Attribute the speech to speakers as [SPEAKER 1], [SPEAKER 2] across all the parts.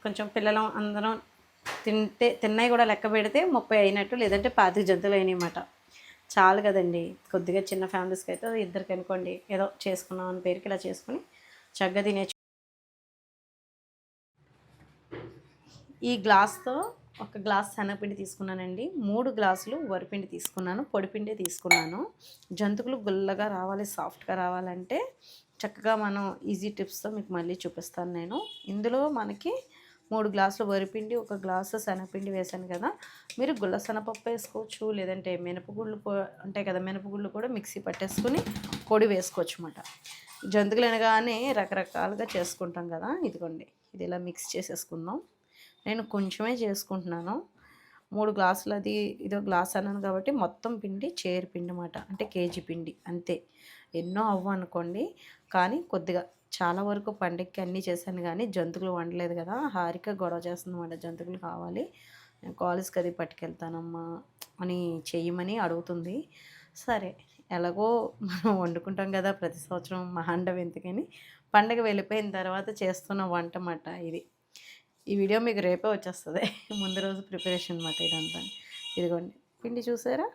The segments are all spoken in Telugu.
[SPEAKER 1] కొంచెం పిల్లలం అందరం తిన్నాయి కూడా లెక్క పెడితే 30 అయినట్టు, లేదంటే 25 జంతువులు అయినాయన్నమాట. చాలు కదండి. కొద్దిగా చిన్న ఫ్యామిలీస్కి అయితే ఇద్దరికి అనుకోండి, ఏదో చేసుకున్నాం అని పేరుకి ఇలా చేసుకుని చక్కగా తినేచ్చు. ఈ గ్లాస్తో ఒక గ్లాస్ శనగపిండి తీసుకున్నానండి, 3 గ్లాసులు వరిపిండి తీసుకున్నాను, పొడిపిండి తీసుకున్నాను. జంతువులు గుల్లగా రావాలి, సాఫ్ట్గా రావాలంటే చక్కగా మనం ఈజీ టిప్స్తో మీకు మళ్ళీ చూపిస్తాను నేను. ఇందులో మనకి 3 గ్లాసులు వరిపిండి, 1 గ్లాసు శనగపిండి వేసాను కదా. మీరు గుల్ల శనగపప్పు వేసుకోవచ్చు, లేదంటే మినపగుళ్ళు ఉంటాయి కదా, మినపగుళ్ళు కూడా మిక్సీ పట్టేసుకుని పొడి వేసుకోవచ్చు అన్నమాట. జంతువులు అనగానే రకరకాలుగా చేసుకుంటాం కదా. ఇదిగోండి, ఇది ఇలా మిక్స్ చేసేసుకుందాం. నేను కొంచెమే చేసుకుంటున్నాను. 3 గ్లాసులు, అది ఇదో గ్లాస్ అన్నాను కాబట్టి మొత్తం పిండి చేరు పిండి అన్నమాట. అంటే కేజీ పిండి అంతే. ఎన్నో అవ్వ అనుకోండి, కానీ కొద్దిగా చాలా వరకు పండగకి అన్నీ చేశాను, కానీ జంతువులు వండలేదు కదా. హారిక గొడవ చేస్తుందన్నమాట, జంతువులు కావాలి, నేను కాలేజ్కి అది పట్టుకెళ్తానమ్మా అని చెయ్యమని అడుగుతుంది. సరే, ఎలాగో మనం వండుకుంటాం కదా ప్రతి సంవత్సరం, మహాండం ఎందుకని పండగ వెళ్ళిపోయిన తర్వాత చేస్తున్న వంట అన్నమాట ఇది. ఈ వీడియో మీకు రేపే వచ్చేస్తుంది, ముందు రోజు ప్రిపరేషన్ అన్నమాట ఇదంతా. ఇదిగోండి, పిండి చూసారా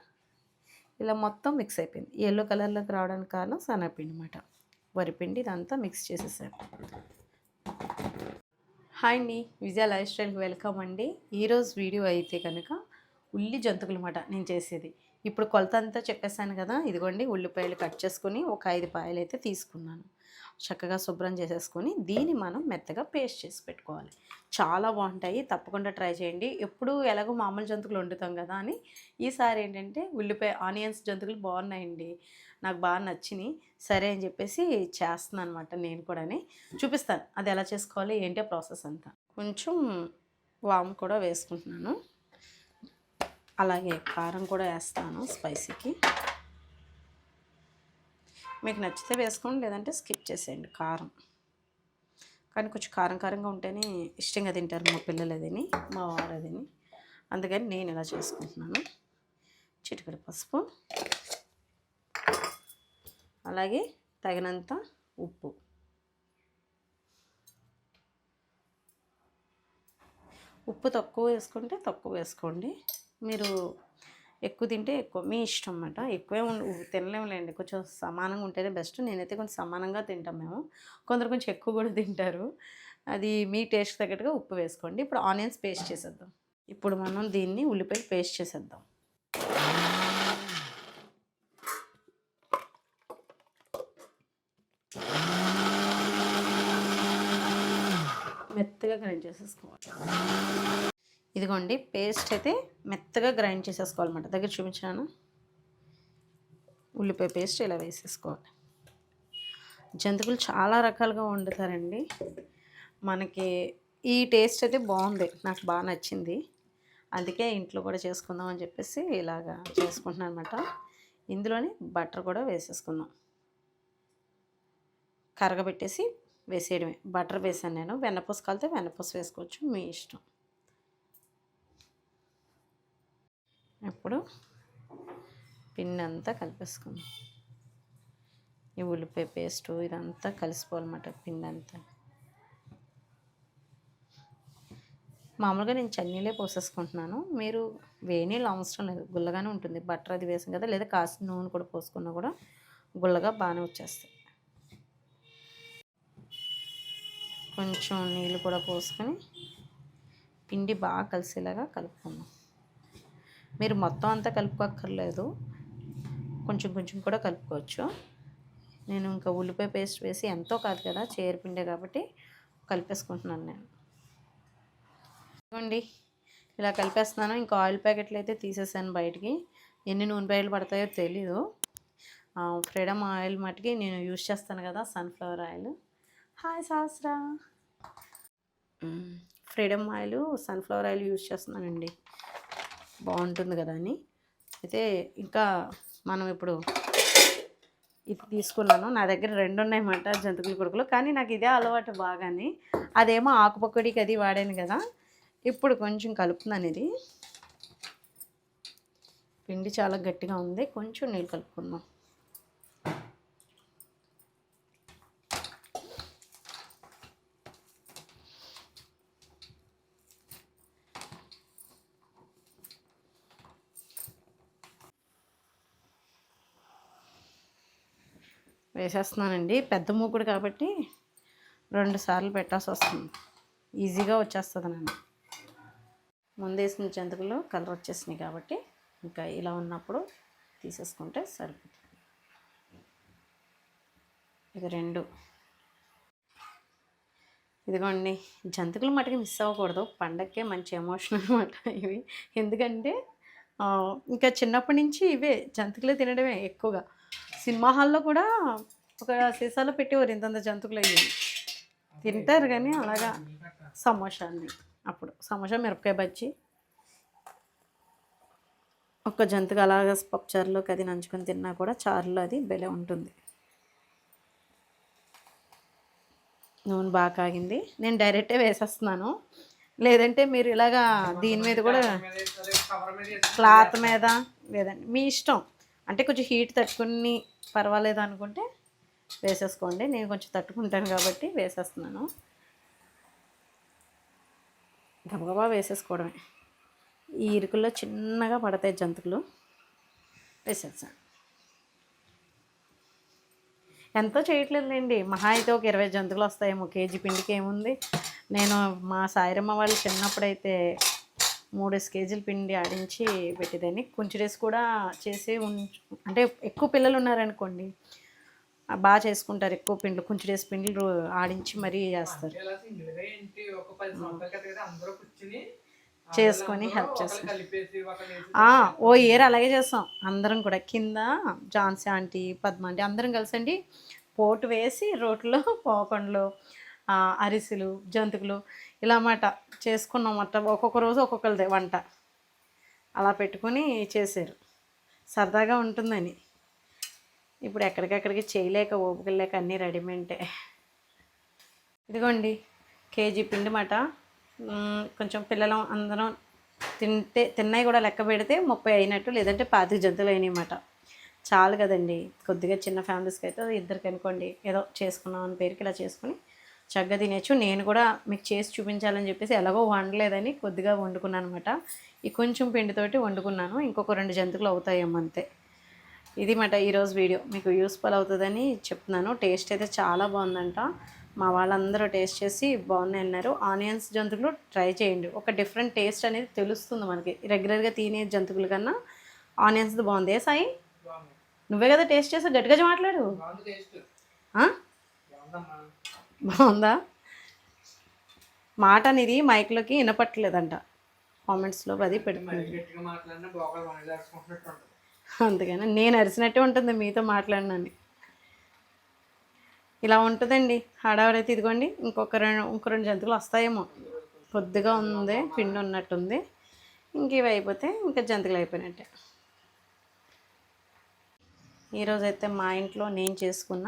[SPEAKER 1] ఇలా మొత్తం మిక్స్ అయిపోయింది. ఎల్లో కలర్లోకి రావడానికి కారణం శనగపిండి అన్నమాట, వరిపిండి. ఇదంతా మిక్స్ చేసేసాను. హాయ్ అండి, విజయ లైఫ్ స్టైల్కి వెల్కమ్ అండి. ఈరోజు వీడియో అయితే కనుక ఉల్లి జంతుకులు అన్నమాట నేను చేసేది. ఇప్పుడు కొలత అంతా చెప్పేసాను కదా. ఇదిగోండి, ఉల్లిపాయలు కట్ చేసుకుని ఒక 5 పాయలు అయితే తీసుకున్నాను. చక్కగా శుభ్రం చేసేసుకొని దీన్ని మనం మెత్తగా పేస్ట్ చేసి పెట్టుకోవాలి. చాలా బాగుంటాయి, తప్పకుండా ట్రై చేయండి. ఎప్పుడు ఎలాగో మామూలు జంతువులు వండుతాం కదా అని ఈసారి ఏంటంటే ఉల్లిపాయ ఆనియన్స్ జంతువులు బాగున్నాయండి, నాకు బాగా నచ్చినాయి. సరే అని చెప్పేసి చేస్తున్నాను అనమాట. నేను కూడా చూపిస్తాను అది ఎలా చేసుకోవాలి ఏంటో ప్రాసెస్ అంతా. కొంచెం వాము కూడా వేసుకుంటున్నాను, అలాగే కారం కూడా వేస్తాను స్పైసీకి. మీకు నచ్చితే వేసుకోండి, లేదంటే స్కిప్ చేసేయండి కారం. కానీ కొంచెం కారం కారంగా ఉంటేనే ఇష్టంగా తింటారు మా పిల్లలు అదిని, మా వారు అదిని. అందుకని నేను ఇలా చేసుకుంటున్నాను. చిటికెడు పసుపు, అలాగే తగినంత ఉప్పు. ఉప్పు తక్కువ వేసుకుంటే తక్కువ వేసుకోండి, మీరు ఎక్కువ తింటే ఎక్కువ, మీ ఇష్టం అన్నమాట. ఎక్కువే తినలేములేండి, కొంచెం సమానంగా ఉంటేనే బెస్ట్. నేనైతే కొంచెం సమానంగా తింటాం మేము, కొందరు కొంచెం ఎక్కువ కూడా తింటారు. అది మీ టేస్ట్ తగ్గట్టుగా ఉప్పు వేసుకోండి. ఇప్పుడు ఆనియన్స్ పేస్ట్ చేసేద్దాం. ఇప్పుడు మనం దీన్ని ఉల్లిపాయ పేస్ట్ చేసేద్దాం. మెత్తగా గ్రైండ్ చేసేసుకోవాలి. ఇదిగోండి, పేస్ట్ అయితే మెత్తగా గ్రైండ్ చేసేసుకోవాలన్నమాట. దగ్గర చూపించాను, ఉల్లిపాయ పేస్ట్ ఇలా వేసేసుకోవాలి. జంతువులు చాలా రకాలుగా వండుతారండి, మనకి ఈ టేస్ట్ అయితే బాగుంది, నాకు బాగా నచ్చింది. అందుకే ఇంట్లో కూడా చేసుకుందాం అని చెప్పేసి ఇలాగా చేసుకుంటున్నాను అనమాట. ఇందులోనే బటర్ కూడా వేసేసుకుందాం, కరగబెట్టేసి వేసేయడమే. బటర్ వేసాను నేను, వెన్నపూస కలితే వెన్నపూస వేసుకోవచ్చు, మీ ఇష్టం. ఇప్పుడు పిండి అంతా కలిపేసుకుందాం. ఈ ఉల్లిపాయ పేస్టు ఇదంతా కలిసిపోవాలన్నమాట, పిండి అంతా. మామూలుగా నేను చన్నీళ్ళే పోసేసుకుంటున్నాను, మీరు వేనీళ్ళు అవసరం లేదు, గుల్లగానే ఉంటుంది. బటర్ అది వేసాం కదా, లేదా కాసిన నూనె కూడా పోసుకున్నా కూడా గుల్లగా బాగానే వచ్చేస్తాయి. కొంచెం నీళ్ళు కూడా పోసుకొని పిండి బాగా కలిసేలాగా కలుపుకుందాం. మీరు మొత్తం అంతా కలుపుకోక్కర్లేదు, కొంచెం కొంచెం కూడా కలుపుకోవచ్చు. నేను ఇంకా ఉల్లిపాయ పేస్ట్ వేసి ఎంతో కాదు కదా, చేరుపిండే కాబట్టి కలిపేసుకుంటున్నాను నేను. ఇవ్వండి, ఇలా కలిపేస్తున్నాను. ఇంకా ఆయిల్ ప్యాకెట్లు అయితే తీసేసాను బయటికి, ఎన్ని నూనె ప్యాకెట్లు పడతాయో తెలీదు. ఫ్రీడమ్ ఆయిల్ మటుకి నేను యూజ్ చేస్తాను కదా, sunflower oil. Hi Sahasra, freedom oil sunflower oil use చేస్తున్నానండి, బాగుంటుంది కదా అని. అయితే ఇంకా మనం ఇప్పుడు ఇది తీసుకున్నాను, నా దగ్గర 2 ఉన్నాయన్నమాట జంతికల కొడుకులు, కానీ నాకు ఇదే అలవాటు బాగానే. అదేమో ఆకుపక్కడికి అది వాడాను కదా. ఇప్పుడు కొంచెం కలుపుతున్నాను, ఇది పిండి చాలా గట్టిగా ఉంది, కొంచెం నీళ్ళు కలుపుకుందాం. వేసేస్తున్నానండి. పెద్ద మూకుడు కాబట్టి 2 సార్లు పెట్టాల్సి వస్తుంది. ఈజీగా వచ్చేస్తుంది నన్ను. ముందేసిన జంతికలు కలర్ వచ్చేసినాయి కాబట్టి ఇంకా ఇలా ఉన్నప్పుడు తీసేసుకుంటే సరిపోతుంది. ఇది 2. ఇదిగోండి, జంతికలు మటుకు మిస్ అవ్వకూడదు. పండగకే మంచి ఎమోషన్ అనమాట ఇవి. ఎందుకంటే ఇంకా చిన్నప్పటి నుంచి ఇవే జంతికలే తినడమే ఎక్కువగా. సినిమా హాల్లో కూడా ఒక సీసాలో పెట్టేవారు ఇంతంత జంతికలు అయ్యి. తింటారు కానీ అలాగా సమోసాన్ని. అప్పుడు సమోసా, మిరపకాయ బజ్జీ, ఒక్క జంతిక అలాగా పప్పుచారులోకి అది నంచుకొని తిన్నా కూడా చారులో అది భలే ఉంటుంది. నూనె బాగా కాగింది. నేను డైరెక్టే వేసేస్తున్నాను. లేదంటే మీరు ఇలాగా దీని మీద కూడా క్లాత్ మీద లేదండి మీ ఇష్టం. అంటే కొంచెం హీట్ తట్టుకుని పర్వాలేదు అనుకుంటే వేసేసుకోండి. నేను కొంచెం తట్టుకుంటాను కాబట్టి వేసేస్తున్నాను. గబగబా వేసేసుకోవడమే. ఈ ఇరుకుల్లో చిన్నగా పడతాయి జంతికలు. వేసేసాను. ఎంతో చేయట్లేదులేండి. మహా అయితే ఒక 20 జంతికలు వస్తాయేమో. కేజీ పిండికి ఏముంది. నేను మా సాయిరమ్మ వాళ్ళు చిన్నప్పుడైతే 3 కేజీల పిండి ఆడించి పెట్టేదాన్ని. కుంచుడేసి కూడా చేసి అంటే ఎక్కువ పిల్లలు ఉన్నారనుకోండి బాగా చేసుకుంటారు. ఎక్కువ పిండ్లు కుంచుడేసి పిండిలు ఆడించి మరీ చేస్తారు. చేసుకొని హెల్ప్ చేస్తాం. ఓ ఇయర్ అలాగే చేస్తాం అందరం కూడా. కింద ఝాన్సీ ఆంటీ, పద్మ ఆంటీ అందరం కలిసండి పోటు వేసి రోట్లో పోకండ్లు, అరిసెలు, జంతికలు ఇలా మాట చేసుకున్నాం. ఒక్కొక్క రోజు ఒక్కొక్కరిదే వంట అలా పెట్టుకొని చేశారు. సరదాగా ఉంటుందని. ఇప్పుడు ఎక్కడికెక్కడికి చేయలేక ఓపిక లేక అన్నీ రెడీమేడే. ఇదిగోండి కేజీ పిండి మాట. కొంచెం పిల్లలు అందరం తిన్నాయి కూడా లెక్క పెడితే 30 అయినట్టు, లేదంటే 25 జంతువులు అయినాయన్నమాట. చాలు కదండి. కొద్దిగా చిన్న ఫ్యామిలీస్కి అయితే ఇద్దరికి అనుకోండి ఏదో చేసుకున్నాం అని పేరుకి ఇలా చేసుకుని చక్కగా తినేచ్చు. నేను కూడా మీకు చేసి చూపించాలని చెప్పేసి ఎలాగో వండలేదని కొద్దిగా వండుకున్నాను అనమాట. ఈ కొంచెం పిండితోటి వండుకున్నాను. ఇంకొక 2 జంతువులు అవుతాయేమో అంతే. ఇది మాట ఈరోజు వీడియో. మీకు యూస్ఫుల్ అవుతుందని చెప్తున్నాను. టేస్ట్ అయితే చాలా బాగుందంట. మా వాళ్ళందరూ టేస్ట్ చేసి బాగున్నాయి అన్నారు. ఆనియన్స్ జంతువులు ట్రై చేయండి. ఒక డిఫరెంట్ టేస్ట్ అనేది తెలుస్తుంది మనకి. రెగ్యులర్గా తినే జంతువుల కన్నా ఆనియన్స్ది బాగుంది. ఏ సాయి, నువ్వే కదా టేస్ట్ చేసి గట్టిగా మాట్లాడు. బాగుందా? మాట అనేది మైక్లోకి వినపట్టలేదంట. కామెంట్స్లో అది పెడుతుంది. అందుకని నేను అరిసినట్టే ఉంటుంది మీతో మాట్లాడినని. ఇలా ఉంటుందండి హడావిడైతే. ఇదిగోండి ఇంకొక 2 జంతువులు వస్తాయేమో. కొద్దిగా ఉంది పిండి ఉన్నట్టుంది. ఇంక ఇవి అయిపోతే ఇంకా జంతికలు అయిపోయినట్టే. ఈరోజైతే మా ఇంట్లో నేను చేసుకున్న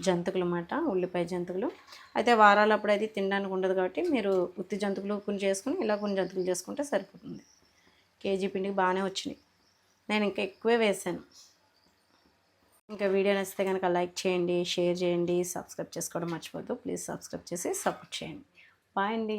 [SPEAKER 1] జంతికలు అన్నమాట. ఉల్లిపాయ జంతికలు అయితే వారాలప్పుడు అయితే తినడానికి ఉండదు కాబట్టి మీరు ఉత్తి జంతికలు కొన్ని చేసుకుని ఇలా కొన్ని జంతికలు చేసుకుంటే సరిపోతుంది. కేజీ పిండికి బాగానే వచ్చినాయి. నేను ఇంకా ఎక్కువే వేసాను. ఇంకా వీడియో నచ్చితే కనుక లైక్ చేయండి, షేర్ చేయండి, సబ్స్క్రైబ్ చేసుకోవడం మర్చిపోద్దు. ప్లీజ్ సబ్స్క్రైబ్ చేసి సపోర్ట్ చేయండి. బాయ్ అండి.